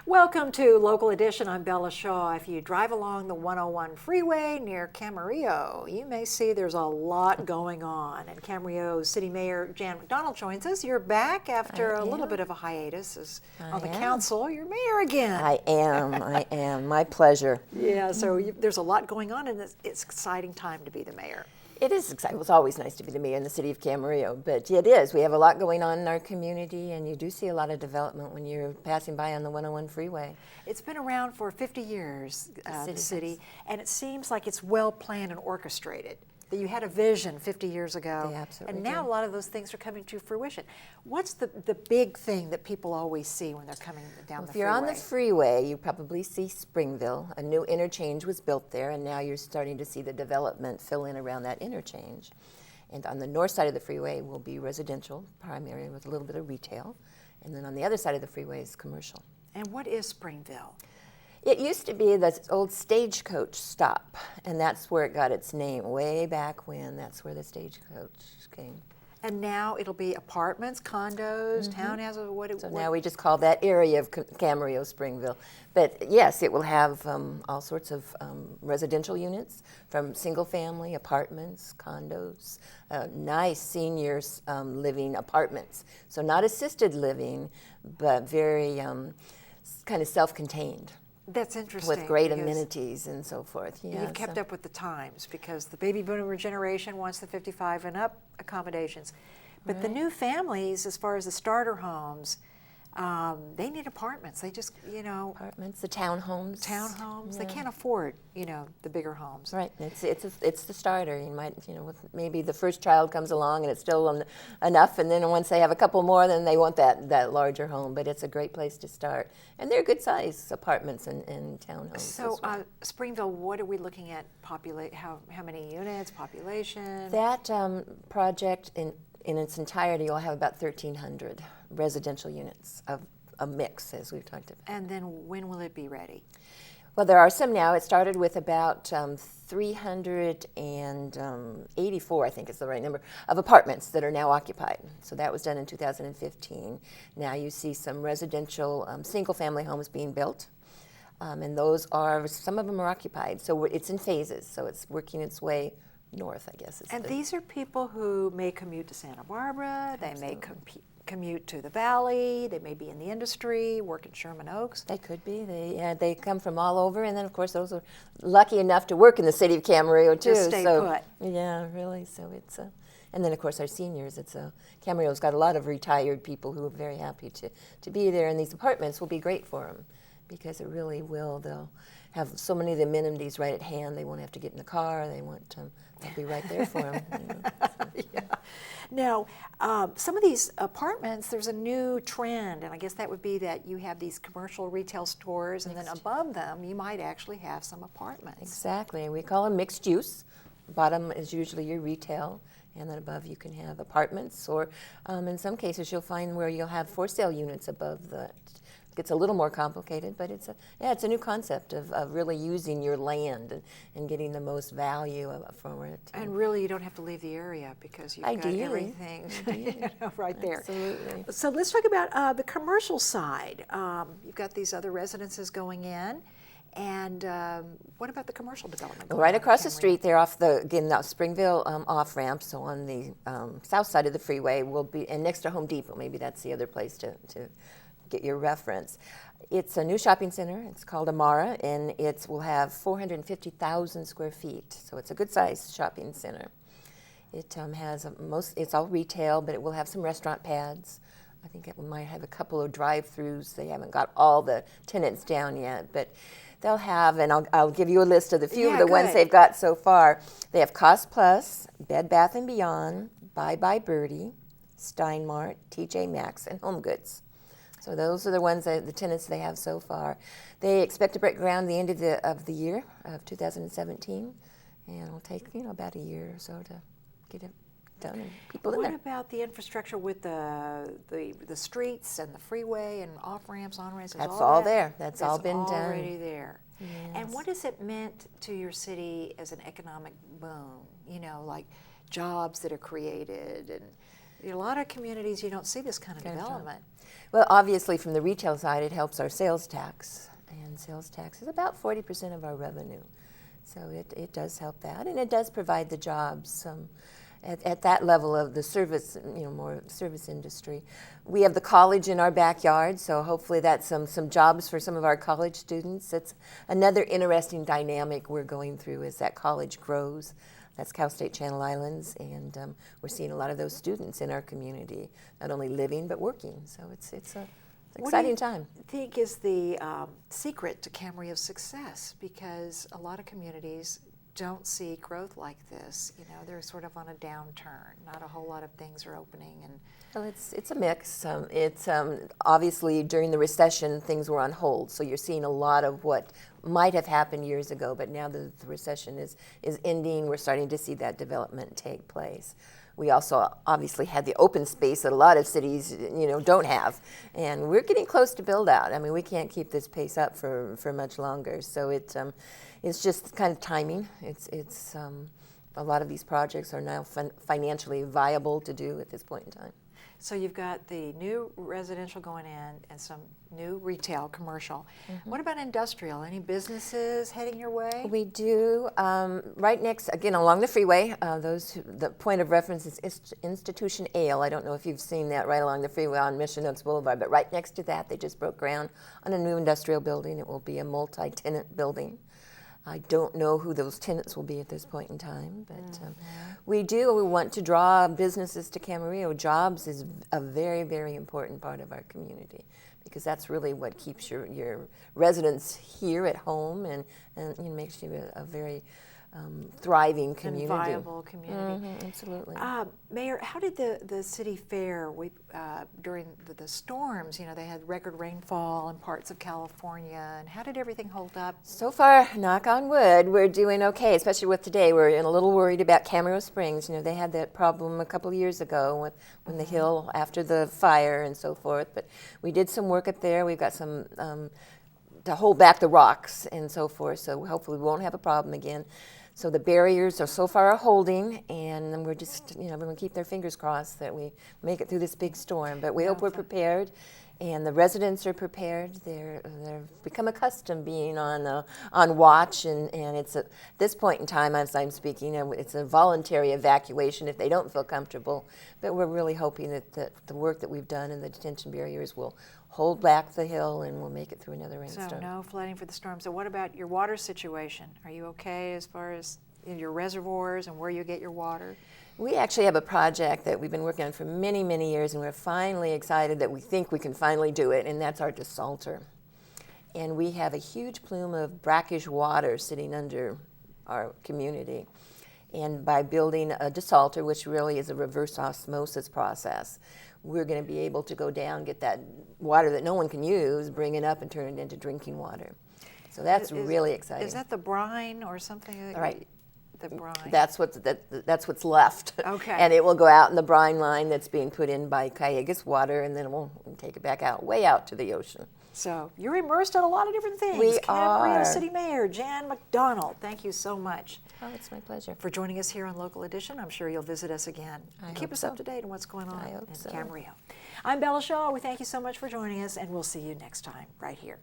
Welcome to Local Edition. I'm Bella Shaw. If you drive along the 101 freeway near Camarillo, you may see there's a lot going on. And Camarillo City Mayor Jan McDonald joins us. You're back after a little bit of a hiatus as on the council. You're mayor again. I am. My pleasure. Yeah, so there's a lot going on, and it's an exciting time to be the mayor. It is exciting. It's always nice to be the mayor in the city of Camarillo, but it is. We have a lot going on in our community, and you do see a lot of development when you're passing by on the 101 freeway. It's been around for 50 years, the city, and it seems like it's well planned and orchestrated. That you had a vision 50 years ago, They absolutely and now did. a lot of those things are coming to fruition. What's the big thing that people always see when they're coming down the If freeway? you're on the freeway, you probably see Springville. A new interchange was built there, and now you're starting to see the development fill in around that interchange. And on the north side of the freeway will be residential, primary, with a little bit of retail. And then on the other side of the freeway is commercial. And what is Springville? It used to be the old stagecoach stop, and that's where it got its name, way back when. That's where the stagecoach came. And now it'll be apartments, condos, townhouses. So now we just call that area of Camarillo Springville. But yes, it will have all sorts of residential units, from single family, apartments, condos, nice seniors living apartments. So not assisted living, but very kind of self-contained. That's interesting. With great amenities and so forth. Yeah, You've kept up with the times because the baby boomer generation wants the 55 and up accommodations. But the new families, as far as the starter homes, they need apartments. They just, apartments, the townhomes. Townhomes. Yeah. They can't afford, the bigger homes. Right. It's the starter. You might, maybe the first child comes along and it's still enough, and then once they have a couple more, then they want that larger home. But it's a great place to start, and they're good size apartments and townhomes. So Springville, what are we looking at? How many units? Population? That project in its entirety will have about 1,300 residential units of a mix, as we've talked about. And then when will it be ready? Well, there are some now. It started with about 384, I think is the right number, of apartments that are now occupied. So that was done in 2015. Now you see some residential single-family homes being built, and those some of them are occupied. So it's in phases, so it's working its way north, I guess. And these are people who may commute to Santa Barbara, they Absolutely. may commute to the Valley, they may be in the industry, work in Sherman Oaks. They could be. They come from all over, and then of course those are lucky enough to work in the city of Camarillo too. Just stay put. Yeah, really. So it's and then of course our seniors. Camarillo's got a lot of retired people who are very happy to be there, and these apartments will be great for them because it really will. They'll have so many of the amenities right at hand. They won't have to get in the car. They'll be right there for them. Yeah. Now, some of these apartments, there's a new trend, and I guess that would be that you have these commercial retail stores, and then above them, you might actually have some apartments. Exactly. We call them mixed use. Bottom is usually your retail, and then above you can have apartments, or in some cases you'll find where you'll have for sale units above that. It gets a little more complicated, but it's a new concept of really using your land and getting the most value from it. And really, you don't have to leave the area because you've got everything right there. Absolutely. So let's talk about the commercial side. You've got these other residences going in, and what about the commercial development? Right across the street, they're off the Springville off ramp. So on the south side of the freeway will be, and next to Home Depot. Maybe that's the other place to get your reference. It's a new shopping center. It's called Amara, and it will have 450,000 square feet. So it's a good-sized shopping center. It has it's all retail, but it will have some restaurant pads. I think it might have a couple of drive-throughs. They haven't got all the tenants down yet, but they'll have, and I'll give you a list of the few of the ones they've got so far. They have Cost Plus, Bed Bath & Beyond, Bye Bye Birdie, Steinmart, TJ Maxx, and Home Goods. So those are the ones the tenants they have so far. They expect to break ground the end of the year of 2017, and it'll take about a year or so to get it done and people in there. What about the infrastructure with the streets and the freeway and off ramps, on ramps? That's all there. That's all been done. Already there. Yes. And what has it meant to your city as an economic boom? Like jobs that are created and In a lot of communities, you don't see this kind of development. Well, obviously, from the retail side, it helps our sales tax, and sales tax is about 40% of our revenue. So it does help that, and it does provide the jobs at that level of the service, more service industry. We have the college in our backyard, so hopefully that's some jobs for some of our college students. It's another interesting dynamic we're going through as that college grows. That's Cal State Channel Islands, and we're seeing a lot of those students in our community, not only living but working. So it's an exciting time. What do you think is the secret to Camarillo's success? Because a lot of communities don't see growth like this. They're sort of on a downturn. Not a whole lot of things are opening. And well, it's a mix. It's obviously during the recession things were on hold, so you're seeing a lot of what might have happened years ago. But now the recession is ending. We're starting to see that development take place. We also obviously had the open space that a lot of cities, don't have, and we're getting close to build out. I mean, we can't keep this pace up for much longer. So it's just kind of timing. It's a lot of these projects are now financially viable to do at this point in time. So you've got the new residential going in and some new retail, commercial. What about industrial? Any businesses heading your way? We do. Right next, again, along the freeway, the point of reference is Institution Ale. I don't know if you've seen that right along the freeway on Mission Oaks Boulevard, but right next to that, they just broke ground on a new industrial building. It will be a multi-tenant building. I don't know who those tenants will be at this point in time, but we want to draw businesses to Camarillo. Jobs is a very, very important part of our community because that's really what keeps your residents here at home and makes you a very thriving community. And viable community. Absolutely. Mayor, how did the city fare during the storms? They had record rainfall in parts of California, and how did everything hold up? So far, knock on wood, we're doing okay, especially with today. We're a little worried about Camarillo Springs. They had that problem a couple of years ago when the hill after the fire and so forth, but we did some work up there. We've got some to hold back the rocks and so forth, so hopefully we won't have a problem again. So the barriers are so far holding, and we're just, we're going to keep their fingers crossed that we make it through this big storm. But we hope we're prepared, and the residents are prepared. They've become accustomed being on watch, and it's at this point in time, as I'm speaking, it's a voluntary evacuation if they don't feel comfortable. But we're really hoping that the work that we've done in the detention barriers will hold back the hill and we'll make it through another rainstorm. So no flooding for the storm. So what about your water situation? Are you okay as far as in your reservoirs and where you get your water? We actually have a project that we've been working on for many, many years, and we're finally excited that we think we can finally do it, and that's our desalter. And we have a huge plume of brackish water sitting under our community. And by building a desalter, which really is a reverse osmosis process, we're going to be able to go down, get that water that no one can use, bring it up and turn it into drinking water. So that's really exciting. Is that the brine or something? Right. The brine. That's what's left. Okay. And it will go out in the brine line that's being put in by Callegas Water, and then we'll take it back out, way out to the ocean. So you're immersed in a lot of different things. We Camarillo are. City Mayor Jan McDonald, thank you so much. Oh, it's my pleasure. For joining us here on Local Edition. I'm sure you'll visit us again. Keep us up to date on what's going on in Camarillo. I'm Bella Shaw. We thank you so much for joining us, and we'll see you next time right here.